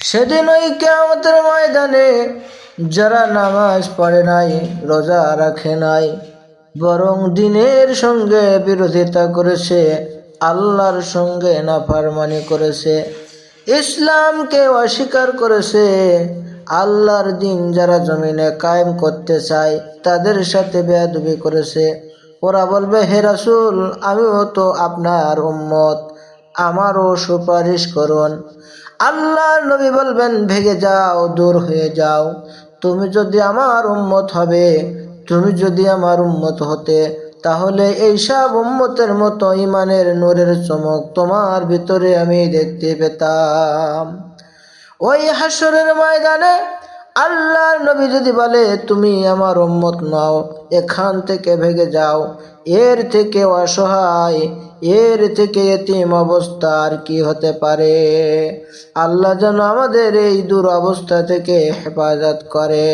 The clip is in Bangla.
সেদিন ওই কিয়ামতের ময়দানে যারা নামাজ পড়ে নাই, রোজা রাখে নাই, বরং দ্বীনের সঙ্গে বিরোধিতা করেছে, আল্লাহর সঙ্গে নাফরমানি করেছে, ইসলামকে অস্বীকার করেছে, আল্লাহর দ্বীন যারা জমিনে কায়েম করতে চায় তাদের সাথে বেয়াদবি করেছে, ওরা বলবে, হে রাসূল, আমিও তো আপনার উম্মত, আমারও সুপারিশ করুন। আল্লাহর নবী বলবেন, ভেগে যাও, দূর হয়ে যাও, তুমি যদি আমার উম্মত হবে, তুমি যদি আমার উম্মত হতে, তাহলে এইসব উম্মতের মতো ইমানের নূরের চমক তোমার ভিতরে আমি দেখতে পেতাম। ওই হাসরের ময়দানে আল্লাহর নবী যদি বলে, তুমি আমার উম্মত নও, এখান থেকে ভেগে যাও, এর থেকে অসহায়, এর থেকে এতিম অবস্থা আর কি হতে পারে? আল্লাহ যেন আমাদের এই দুরবস্থা থেকে হেফাজত করে।